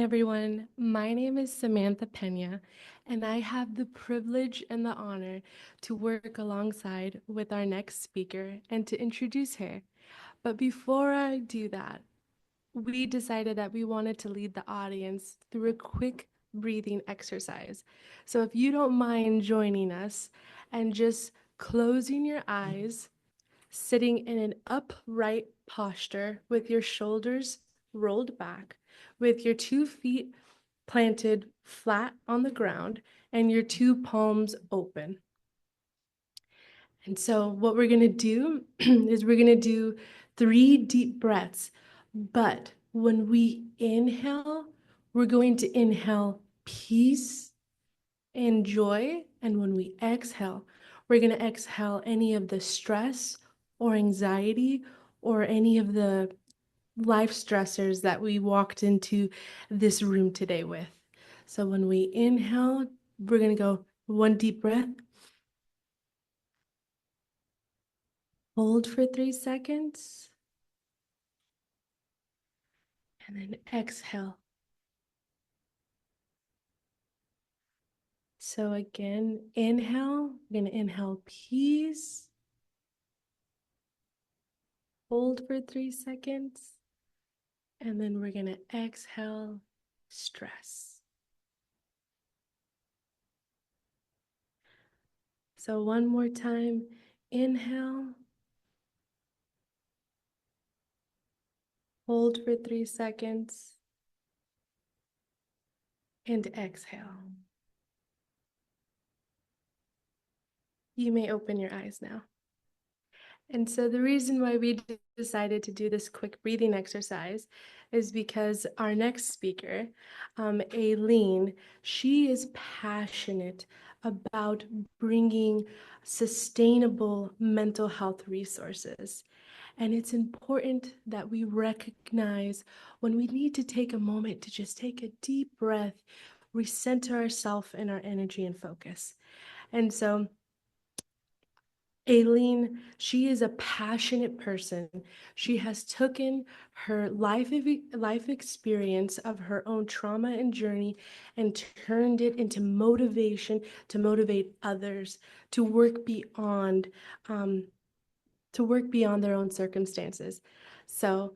everyone. My name is Samantha Pena, and I have the privilege and the honor to work alongside with our next speaker and to introduce her. But before I do that, we decided that we wanted to lead the audience through a quick breathing exercise. So if you don't mind joining us and just closing your eyes, sitting in an upright posture with your shoulders rolled back, with your 2 feet planted flat on the ground and your 2 palms open. And so what we're gonna do is we're gonna do 3 deep breaths, but when we inhale, we're going to inhale peace and joy, and when we exhale, we're gonna exhale any of the stress or anxiety or any of the life stressors that we walked into this room today with. So when we inhale, we're gonna go 1 deep breath, hold for 3 seconds, and then exhale. So again, inhale, we're gonna inhale peace, hold for 3 seconds, and then we're gonna exhale stress. So one more time, inhale, hold for 3 seconds, and exhale. You may open your eyes now. And so the reason why we decided to do this quick breathing exercise is because our next speaker, Aileen, she is passionate about bringing sustainable mental health resources. And it's important that we recognize when we need to take a moment to just take a deep breath, recenter ourselves and our energy and focus. And so Aileen, she is a passionate person. She has taken her life experience of her own trauma and journey and turned it into motivation to motivate others to work beyond their own circumstances. So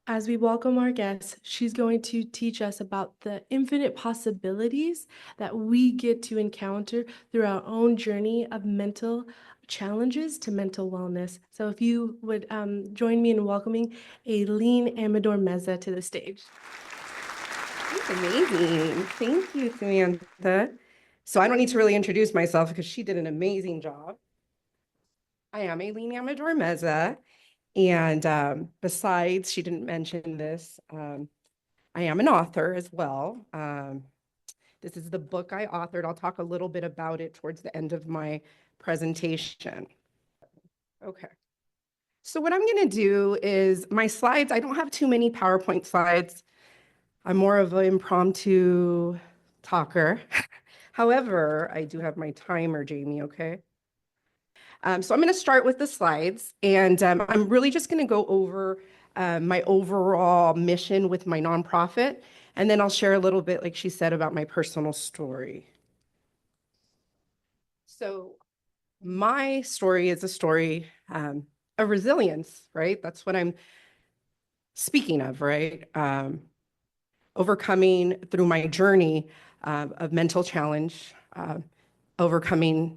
as we welcome our guests, she's going to teach us about the infinite possibilities that we get to encounter through our own journey of mental challenges to mental wellness. So if you would join me in welcoming Aileen Amador Mezza to the stage. That's amazing. Thank you, Samantha. So I don't need to really introduce myself because she did an amazing job. I am Aileen Amador Mezza. And besides, she didn't mention this, I am an author as well. This is the book I authored. I'll talk a little bit about it towards the end of my presentation. Okay. So what I'm going to do is my slides, I don't have too many PowerPoint slides. I'm more of an impromptu talker. However, I do have my timer, Jamie, okay? So I'm going to start with the slides, and I'm really just going to go over my overall mission with my nonprofit, and then I'll share a little bit, like she said, about my personal story. So my story is a story of resilience, right? That's what I'm speaking of, right? Overcoming through my journey of mental challenge, overcoming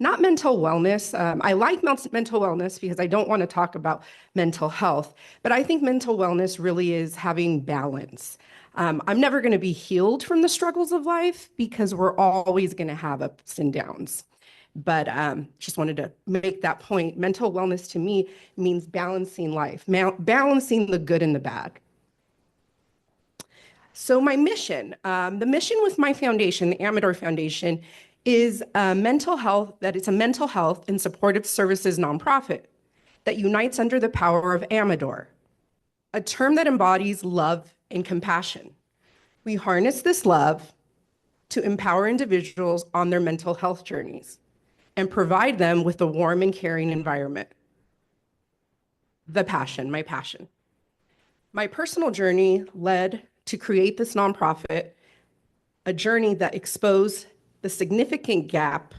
not mental wellness. I like mental wellness because I don't want to talk about mental health, but I think mental wellness really is having balance. I'm never going to be healed from the struggles of life because we're always going to have ups and downs. But just wanted to make that point. Mental wellness to me means balancing life, balancing the good and the bad. So my mission, the mission with my foundation, the Amador Foundation, is a mental health and supportive services nonprofit that unites under the power of Amador, a term that embodies love and compassion. We harness this love to empower individuals on their mental health journeys and provide them with a warm and caring environment. The passion, my passion. My personal journey led to create this nonprofit, a journey that exposed the significant gap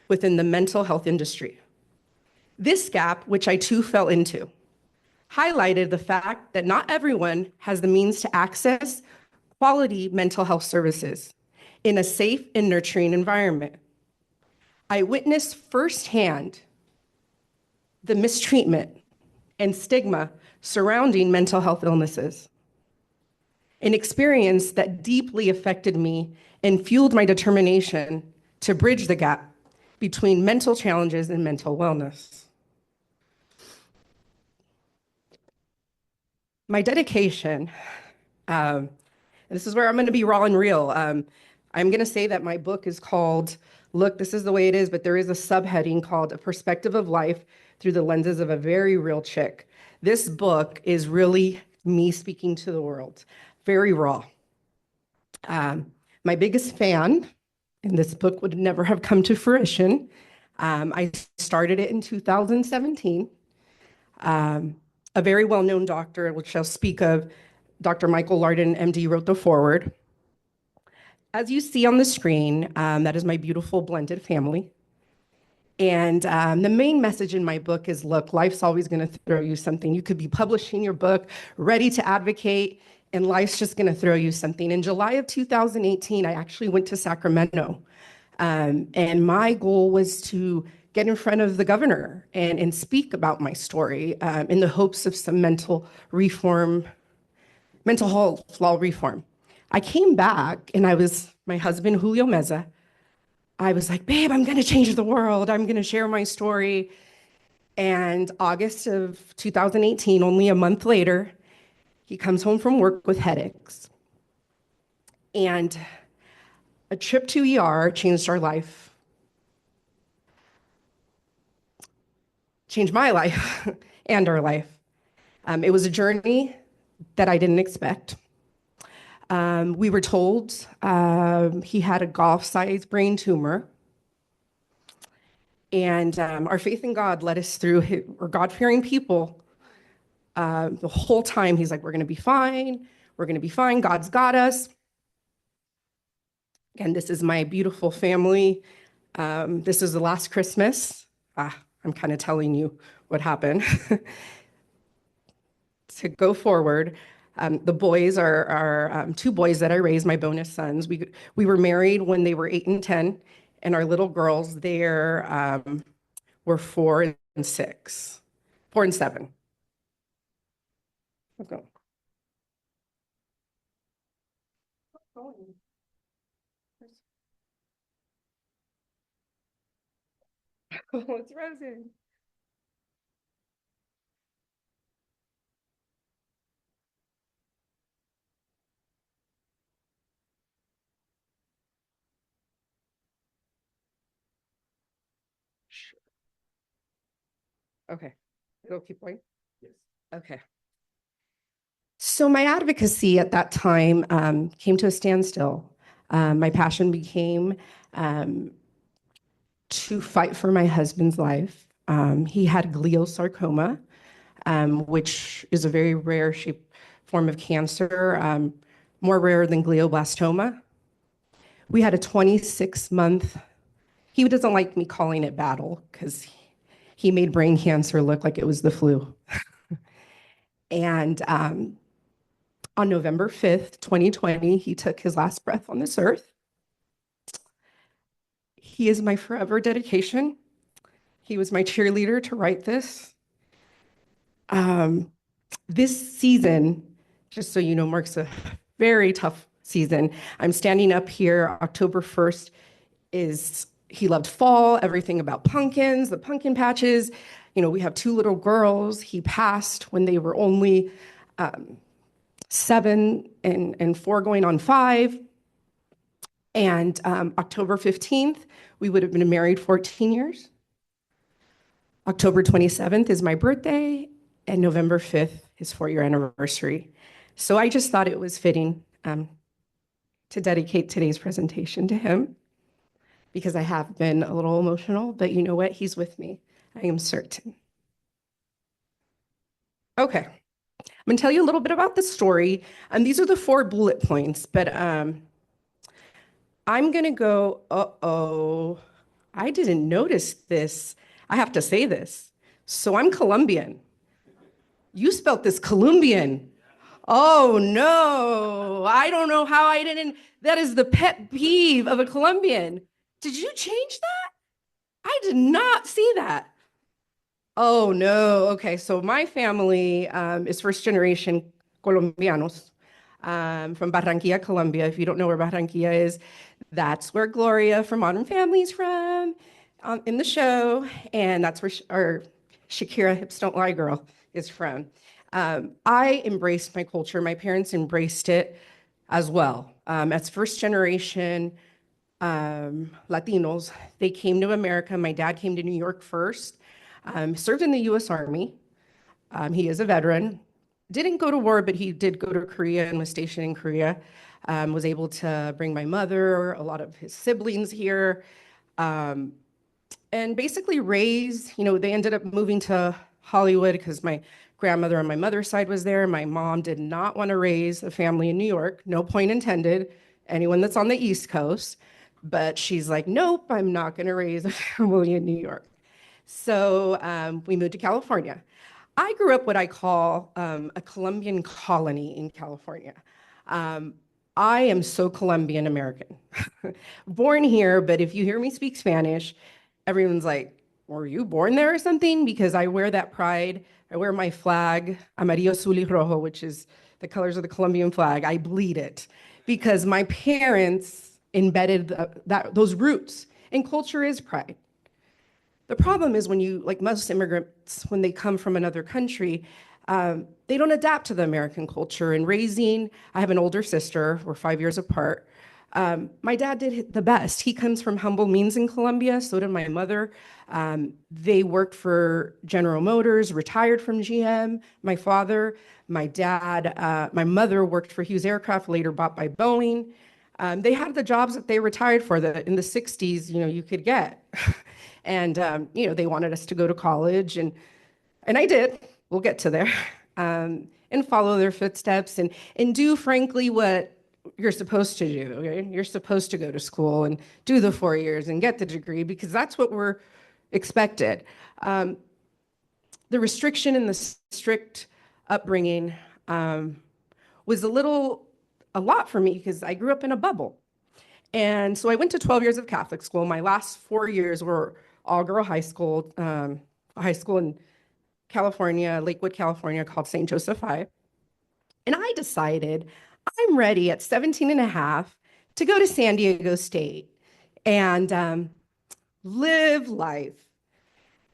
within the mental health industry. This gap, which I too fell into, highlighted the fact that not everyone has the means to access quality mental health services in a safe and nurturing environment. I witnessed firsthand the mistreatment and stigma surrounding mental health illnesses, an experience that deeply affected me and fueled my determination to bridge the gap between mental challenges and mental wellness. My dedication, this is where I'm going to be raw and real. I'm going to say that my book is called, Look, This Is the Way It Is, but there is a subheading called A Perspective of Life Through the Lenses of a Very Real Chick. This book is really me speaking to the world, very raw. My biggest fan, and this book would never have come to fruition, I started it in 2017. A very well-known doctor, which I'll speak of, Dr. Michael Larden, MD, wrote the foreword. As you see on the screen, that is my beautiful blended family. And the main message in my book is, look, life's always going to throw you something. You could be publishing your book, ready to advocate, and life's just going to throw you something. In July of 2018, I actually went to Sacramento. And my goal was to get in front of the governor and speak about my story in the hopes of some mental health law reform. I came back and my husband, Julio Mezza, I was like, babe, I'm gonna change the world. I'm gonna share my story. And August of 2018, only a month later, he comes home from work with headaches. And a trip to ER changed our life. Changed my life and our life. It was a journey that I didn't expect. We were told he had a golf-sized brain tumor. And our faith in God led us through, we're God-fearing people. The whole time he's like, we're gonna be fine. We're gonna be fine. God's got us. Again, this is my beautiful family. This is the last Christmas. I'm kind of telling you what happened. To go forward, the boys are two boys that I raised, my bonus sons. We were married when they were 8 and 10, and our little girls there were 4 and 6, 4 and 7. Okay. Oh, it's Rosie. Okay, it'll keep going. Yes. Okay. So my advocacy at that time came to a standstill. My passion became to fight for my husband's life. He had gliosarcoma, which is a very rare form of cancer, more rare than glioblastoma. We had a 26-month, he doesn't like me calling it battle because he made brain cancer look like it was the flu. And on November 5th, 2020, he took his last breath on this earth. He is my forever dedication. He was my cheerleader to write this. This season, just so you know, marks a very tough season. I'm standing up here, October 1st he loved fall, everything about pumpkins, the pumpkin patches. You know, we have 2 little girls. He passed when they were only 7 and 4 going on 5. And October 15th, we would have been married 14 years. October 27th is my birthday, and November 5th is 4-year anniversary. So I just thought it was fitting to dedicate today's presentation to him, because I have been a little emotional, but you know what? He's with me, I am certain. Okay, going to tell you a little bit about the story. And these are the 4 bullet points, but I'm going to go, uh-oh, I didn't notice this. I have to say this. So I'm Colombian. You spelt this Colombian. Oh no, I don't know how I didn't. That is the pet peeve of a Colombian. Did you change that? I did not see that. Oh no. Okay, so my family is first generation Colombianos from Barranquilla, Colombia. If you don't know where Barranquilla is, that's where Gloria from Modern Family's from in the show, and that's where our Shakira Hips Don't Lie girl is from. I embraced my culture. My parents embraced it as well. As first generation Latinos, they came to America. My dad came to New York first, served in the US Army. He is a veteran. Didn't go to war, but he did go to Korea and was stationed in Korea. Was able to bring my mother, a lot of his siblings here, and basically raise, they ended up moving to Hollywood because my grandmother on my mother's side was there. My mom did not want to raise a family in New York, no point intended, anyone that's on the East Coast. But she's like, nope, I'm not going to raise a family in New York. So we moved to California. I grew up what I call a Colombian colony in California. Um, I am so Colombian American. Born here, but if you hear me speak Spanish, everyone's like, were you born there or something? Because I wear that pride. I wear my flag, amarillo, azul y rojo, which is the colors of the Colombian flag. I bleed it because my parents embedded those roots. And culture is pride. The problem is when you, like most immigrants, when they come from another country, they don't adapt to the American culture. And raising, I have an older sister, we're 5 years apart. My dad did the best. He comes from humble means in Colombia, so did my mother. They worked for General Motors, retired from GM. My father, my dad, my mother worked for Hughes Aircraft, later bought by Boeing. They had the jobs that they retired for that in the 60s, you could get. And, they wanted us to go to college, and I did. We'll get to there. And follow their footsteps and do, frankly, what you're supposed to do. Okay? You're supposed to go to school and do the 4 years and get the degree because that's what we're expected. The restriction and the strict upbringing was a lot for me because I grew up in a bubble. And so I went to 12 years of Catholic school. My last 4 years were all-girl high school in California, Lakewood, California, called St. Joseph High. And I decided I'm ready at 17 and a half to go to San Diego State and live life.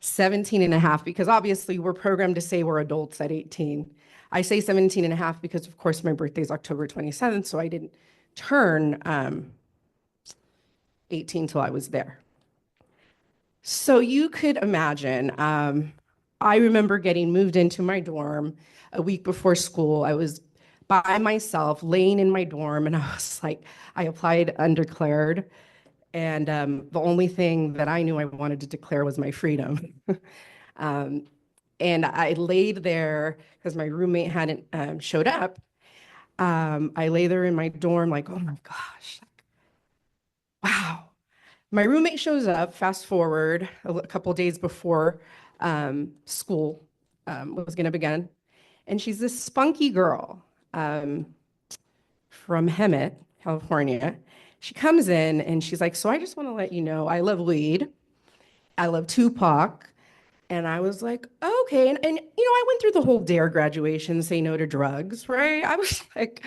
17 and a half, because obviously we're programmed to say we're adults at 18. I say 17 and a half because, of course, my birthday is October 27th, so I didn't turn 18 till I was there. So you could imagine, I remember getting moved into my dorm a week before school. I was by myself, laying in my dorm, and I was like, I applied undeclared, and the only thing that I knew I wanted to declare was my freedom. And I laid there because my roommate hadn't showed up. I lay there in my dorm like, oh my gosh, wow. My roommate shows up, fast forward a couple days before school was going to begin. And she's this spunky girl from Hemet, California. She comes in and she's like, so I just want to let you know, I love weed. I love Tupac. And I was like, okay. And I went through the whole DARE graduation, say no to drugs, right? I was like,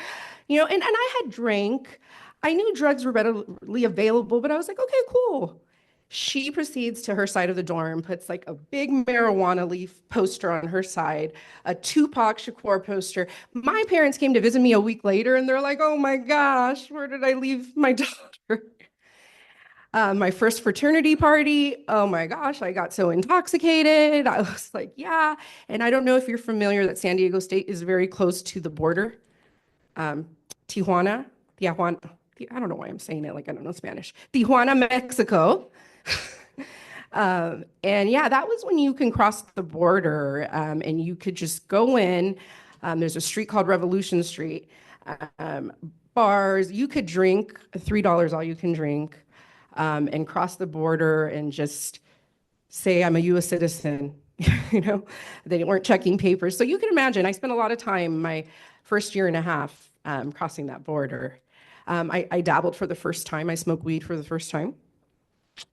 and I had drank. I knew drugs were readily available, but I was like, okay, cool. She proceeds to her side of the dorm, puts like a big marijuana leaf poster on her side, a Tupac Shakur poster. My parents came to visit me a week later and they're like, oh my gosh, where did I leave my daughter? My first fraternity party, oh my gosh, I got so intoxicated. I was like, yeah. And I don't know if you're familiar that San Diego State is very close to the border. Tijuana, I don't know why I'm saying it like I don't know Spanish. Tijuana, Mexico. And yeah, that was when you can cross the border and you could just go in. There's a street called Revolution Street. Um, Bars, you could drink, $3 all you can drink, and cross the border and just say I'm a US citizen. You know, they weren't checking papers. So you can imagine, I spent a lot of time my first year and a half crossing that border. I dabbled for the first time. I smoked weed for the first time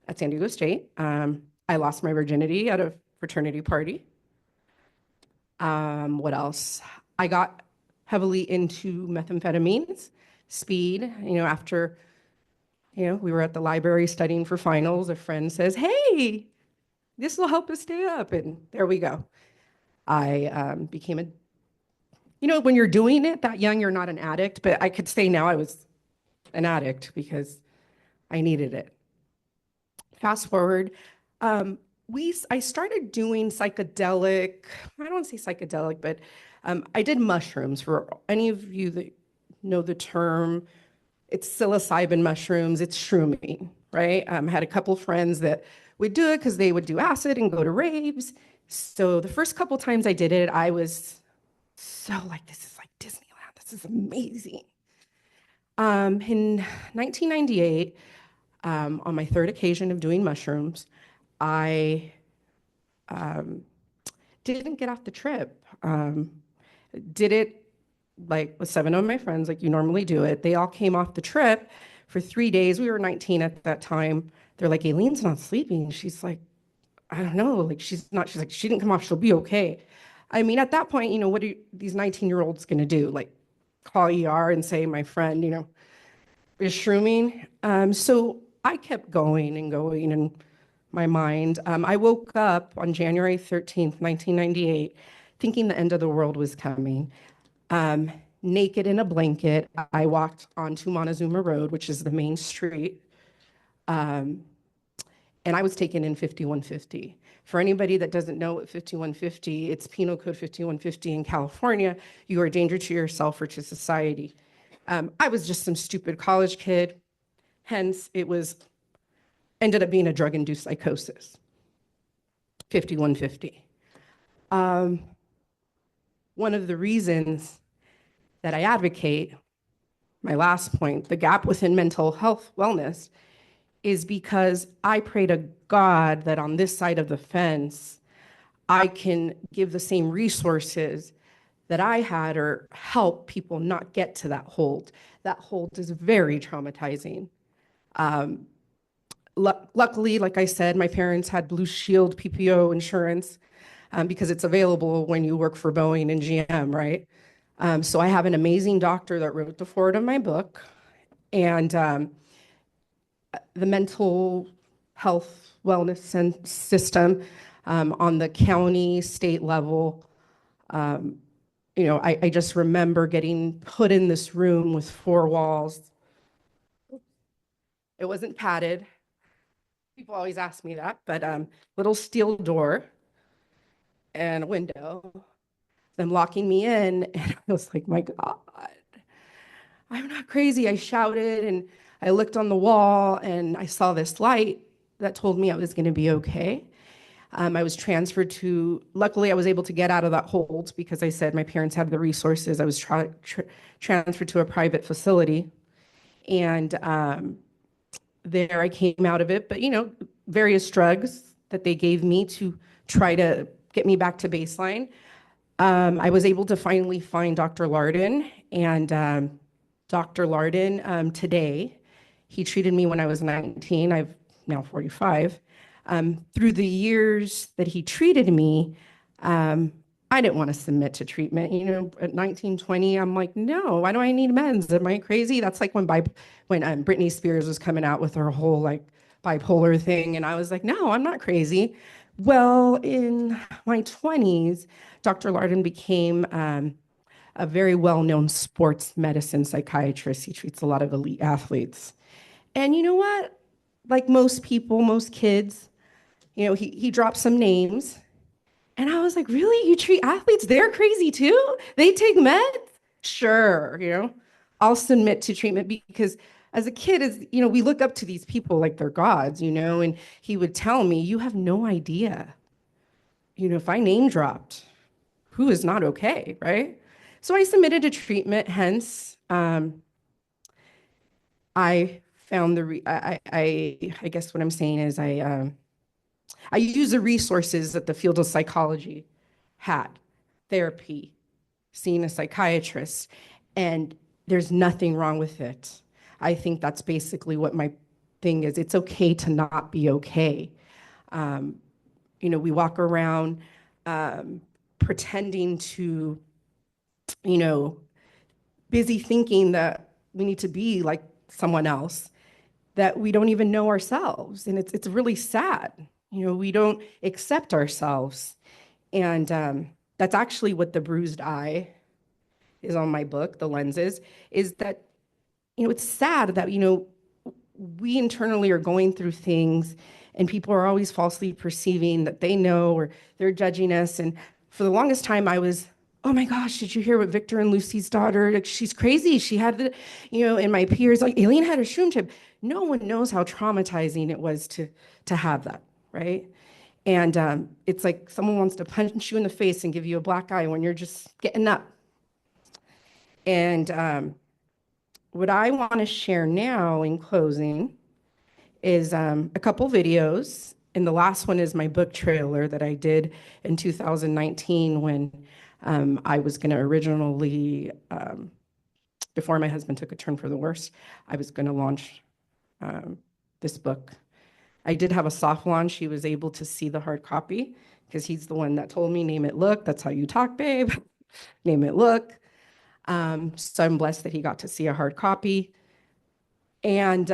at San Diego State. I lost my virginity at a fraternity party. What else? I got heavily into methamphetamines, speed. After we were at the library studying for finals, a friend says, "Hey, this will help us stay up," and there we go. I became a. When you're doing it that young, you're not an addict, but I could say now I was an addict because I needed it. Fast forward, I started doing psychedelic. I don't want to say psychedelic, but I did mushrooms. For any of you that know the term, it's psilocybin mushrooms. It's shrooming, right? I had a couple friends that would do it because they would do acid and go to raves. So the first couple times I did it, I was so like, this is like Disneyland. This is amazing. In 1998, on my third occasion of doing mushrooms, I didn't get off the trip. Did it like with 7 of my friends, like you normally do it. They all came off the trip for 3 days. We were 19 at that time. They're like, Aileen's not sleeping. She's like, I don't know. Like, she's like, she didn't come off. She'll be okay. I mean, at that point, what are these 19-year-olds going to do? Like, call ER and say, my friend, is shrooming. So I kept going and going in my mind. I woke up on January 13th, 1998, thinking the end of the world was coming. Naked in a blanket, I walked onto Montezuma Road, which is the main street, and I was taken in 5150. For anybody that doesn't know what 5150, it's Penal Code 5150 in California. You are a danger to yourself or to society. I was just some stupid college kid, hence it ended up being a drug-induced psychosis, 5150. One of the reasons that I advocate, my last point, the gap within mental health wellness, is because I pray to God that on this side of the fence, I can give the same resources that I had or help people not get to that hold. That hold is very traumatizing. Luckily, like I said, my parents had Blue Shield PPO insurance because it's available when you work for Boeing and GM, right? So I have an amazing doctor that wrote the foreword of my book, and the mental health wellness system on the county, state level. I just remember getting put in this room with 4 walls. It wasn't padded. People always ask me that, but little steel door and a window, them locking me in, and I was like, my God, I'm not crazy. I shouted and I looked on the wall and I saw this light that told me I was going to be okay. I was transferred to, luckily I was able to get out of that hold because I said my parents had the resources. I was transferred to a private facility, and there I came out of it. But various drugs that they gave me to try to get me back to baseline. I was able to finally find Dr. Lardon, and Dr. Lardon today, he treated me when I was 19. I'm now 45. Through the years that he treated me, I didn't want to submit to treatment. At 19, 20, I'm like, no, why do I need meds? Am I crazy? That's like when Britney Spears was coming out with her whole like bipolar thing. And I was like, no, I'm not crazy. Well, in my 20s, Dr. Lardon became a very well-known sports medicine psychiatrist. He treats a lot of elite athletes. And you know what? Like most people, most kids, he dropped some names. And I was like, really? You treat athletes? They're crazy too? They take meds? Sure, I'll submit to treatment because as a kid, we look up to these people like they're gods, and he would tell me, you have no idea, if I name dropped, who is not okay, right? So I submitted a treatment, hence I found I guess what I'm saying is I use the resources that the field of psychology had, therapy, seeing a psychiatrist, and there's nothing wrong with it. I think that's basically what my thing is. It's okay to not be okay. We walk around pretending to, you know, busy thinking that we need to be like someone else that we don't even know ourselves. And it's really sad. We don't accept ourselves. And that's actually what the bruised eye is on my book, the lenses, is that, it's sad that, we internally are going through things and people are always falsely perceiving that they know or they're judging us. And for the longest time, I was, oh my gosh, did you hear what Victor and Lucy's daughter, like, she's crazy. She had the, and my peers, like, Aileen had a shroom chip. No one knows how traumatizing it was to have that, right? And it's like someone wants to punch you in the face and give you a black eye when you're just getting up. And what I want to share now in closing is a couple videos. And the last one is my book trailer that I did in 2019 when I was going to originally, before my husband took a turn for the worse, I was going to launch this book. I did have a soft launch. He was able to see the hard copy because he's the one that told me, name it, look, that's how you talk, babe. Name it, look. So I'm blessed that he got to see a hard copy. And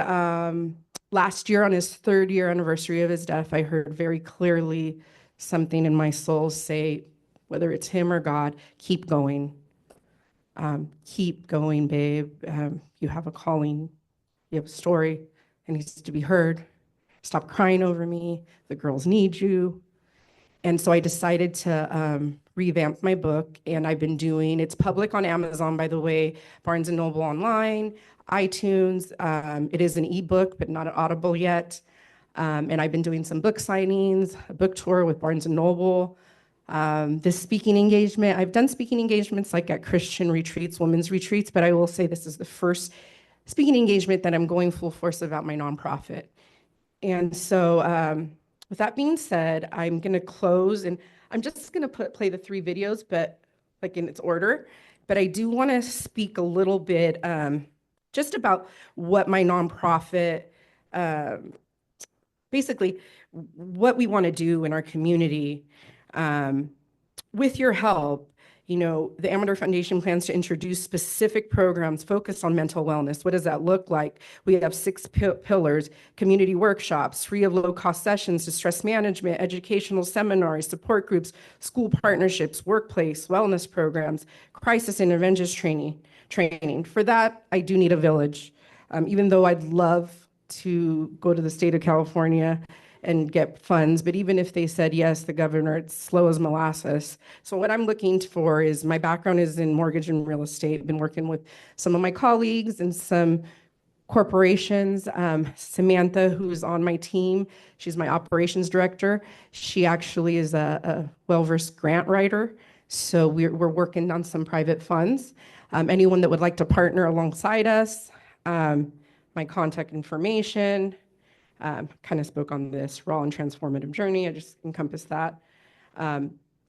last year, on his 3rd year anniversary of his death, I heard very clearly something in my soul say, whether it's him or God, keep going. Keep going, babe. You have a calling. You have a story. It needs to be heard. Stop crying over me. The girls need you. And so I decided to revamp my book, and I've been doing, it's public on Amazon, by the way, Barnes & Noble online, iTunes. It is an ebook, but not an Audible yet. And I've been doing some book signings, a book tour with Barnes & Noble. This speaking engagement, I've done speaking engagements like at Christian retreats, women's retreats, but I will say this is the first speaking engagement that I'm going full force about my nonprofit. And so with that being said, I'm going to close, and I'm just going to play the 3 videos, but like in its order. But I do want to speak a little bit just about what my nonprofit, basically what we want to do in our community. With your help, the Amador Foundation plans to introduce specific programs focused on mental wellness. What does that look like? We have 6 pillars: community workshops, free of low-cost sessions, distress management, educational seminars, support groups, school partnerships, workplace wellness programs, crisis interventions training. For that, I do need a village. Even though I'd love to go to the state of California and get funds, but even if they said yes, the governor, it's slow as molasses. So what I'm looking for is, my background is in mortgage and real estate. I've been working with some of my colleagues and some corporations. Samantha, who's on my team, she's my operations director. She actually is a well-versed grant writer. So we're working on some private funds. Anyone that would like to partner alongside us, my contact information, kind of spoke on this raw and transformative journey. I just encompassed that.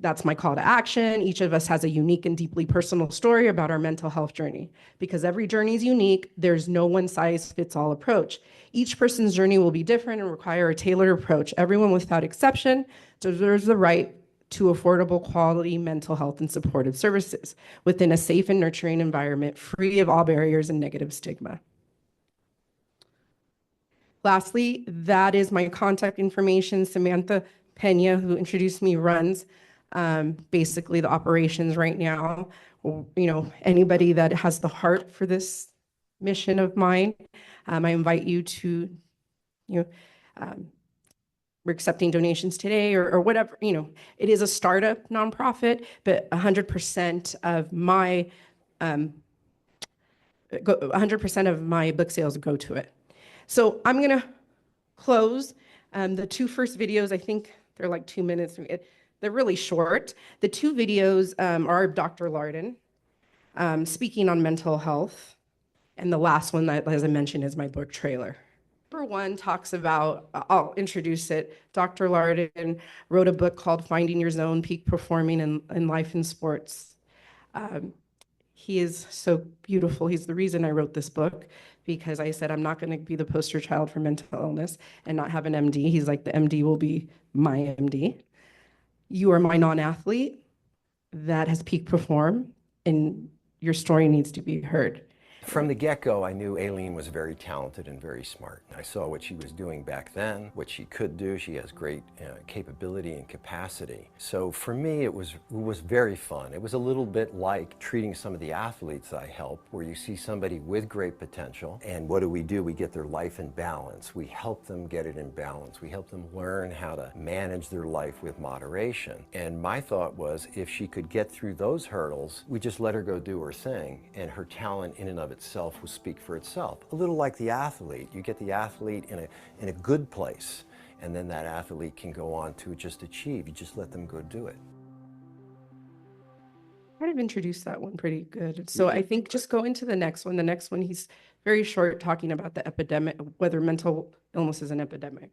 That's my call to action. Each of us has a unique and deeply personal story about our mental health journey. Because every journey is unique, there's no one-size-fits-all approach. Each person's journey will be different and require a tailored approach. Everyone, without exception, deserves the right to affordable, quality mental health and supportive services within a safe and nurturing environment, free of all barriers and negative stigma. Lastly, that is my contact information. Samantha Pena, who introduced me, runs basically the operations right now. Anybody that has the heart for this mission of mine, I invite you to, we're accepting donations today or whatever. It is a startup nonprofit, but 100% of my 100% of my book sales go to it. So I'm going to close. The 2 first videos, I think they're like 2 minutes. They're really short. The 2 videos are Dr. Larden. speaking on mental health. And the last one that, as I mentioned, is my book trailer. Number one talks about, I'll introduce it. Dr. Lardon wrote a book called Finding Your Zone, Peak Performing in Life and Sports. He is so beautiful. He's the reason I wrote this book, because I said I'm not going to be the poster child for mental illness and not have an MD. He's like, the MD will be my MD. You are my non-athlete that has peak perform, and your story needs to be heard. From the get-go, I knew Aileen was very talented and very smart. I saw what she was doing back then, what she could do. She has great capability and capacity. So for me, it was very fun. It was a little bit like treating some of the athletes I help, where you see somebody with great potential, and what do? We get their life in balance. We help them get it in balance. We help them learn how to manage their life with moderation. And my thought was, if she could get through those hurdles, we just let her go do her thing, and her talent in and of itself will speak for itself. A little like the athlete. You get the athlete in a good place, and then that athlete can go on to just achieve. You just let them go do it. Kind of introduced that one pretty good. So I think just go into the next one. The next one, he's very short, talking about the epidemic, whether mental illness is an epidemic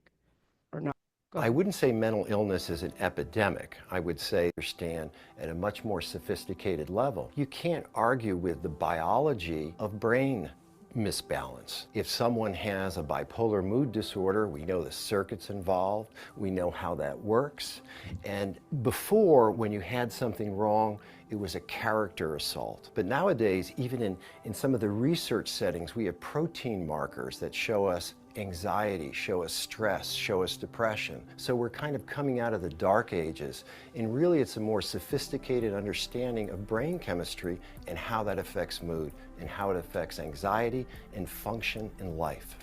or not. I wouldn't say mental illness is an epidemic. I would say understand at a much more sophisticated level. You can't argue with the biology of brain misbalance. If someone has a bipolar mood disorder, we know the circuits involved, we know how that works. And before, when you had something wrong, it was a character assault. But nowadays, even in some of the research settings, we have protein markers that show us anxiety, show us stress, show us depression. So we're kind of coming out of the dark ages, and really it's a more sophisticated understanding of brain chemistry and how that affects mood and how it affects anxiety and function in life.